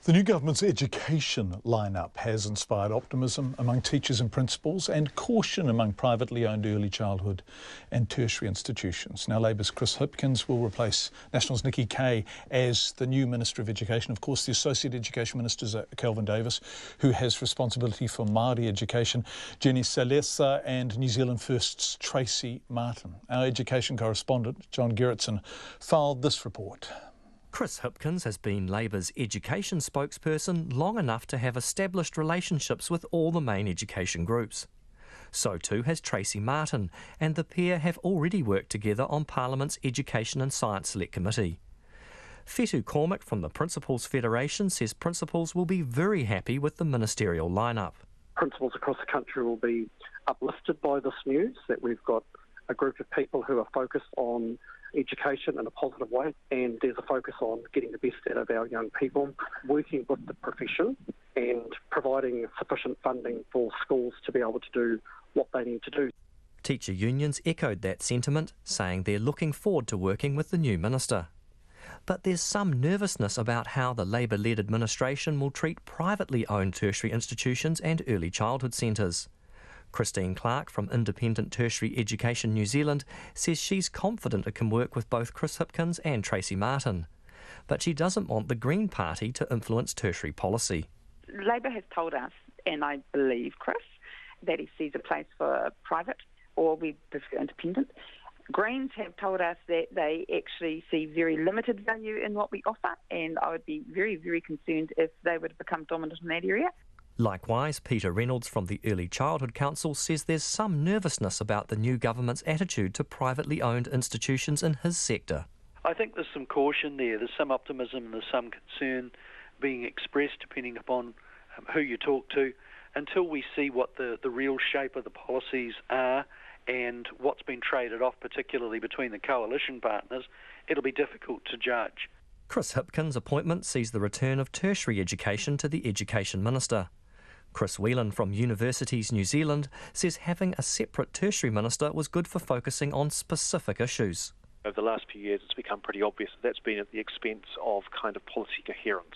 The new government's education lineup has inspired optimism among teachers and principals and caution among privately owned early childhood and tertiary institutions. Now Labour's Chris Hipkins will replace National's Nikki, Kaye as the new Minister of Education. Of course, the Associate Education Minister is Kelvin, who has responsibility for Māori education, Jenny Salesa and New Zealand First's Tracey. Our education correspondent, John Gerritsen, filed this report. Chris Hipkins has been Labour's education spokesperson long enough to have established relationships with all the main education groups. So too has Tracey, and the pair have already worked together on Parliament's Education and Science Select Committee. Fetu Cormack from the Principals Federation says principals will be very happy with the ministerial lineup. Principals across the country will be uplifted by this news, that we've got a group of people who are focused on education in a positive way, and there's a focus on getting the best out of our young people, working with the profession and providing sufficient funding for schools to be able to do what they need to do. Teacher unions echoed that sentiment, saying they're looking forward to working with the new minister. But there's some nervousness about how the Labour-led administration will treat privately owned tertiary institutions and early childhood centres. Christine Clark from Independent Tertiary Education New Zealand says she's confident it can work with both Chris Hipkins and Tracey. But she doesn't want the Green Party to influence tertiary policy. Labour has told us, and I believe Chris, that he sees a place for private, or we prefer independent. Greens have told us that they actually see very limited value in what we offer, and I would be very, very concerned if they were to become dominant in that area. Likewise, Peter Reynolds from the Early Childhood Council says there's some nervousness about the new government's attitude to privately owned institutions in his sector. I think there's some caution there, there's some optimism and there's some concern being expressed depending upon who you talk to. Until we see what the real shape of the policies are and what's been traded off, particularly between the coalition partners, it'll be difficult to judge. Chris Hipkins' appointment sees the return of tertiary education to the Education Minister. Chris Whelan from Universities New Zealand says having a separate tertiary minister was good for focusing on specific issues. Over the last few years, it's become pretty obvious that that's been at the expense of kind of policy coherence,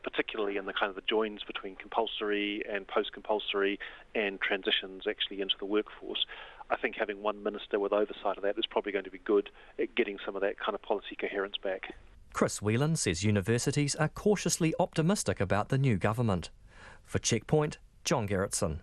particularly in the kind of the joins between compulsory and post-compulsory and transitions actually into the workforce. I think having one minister with oversight of that is probably going to be good at getting some of that kind of policy coherence back. Chris Whelan says universities are cautiously optimistic about the new government. For Checkpoint, John Gerritsen.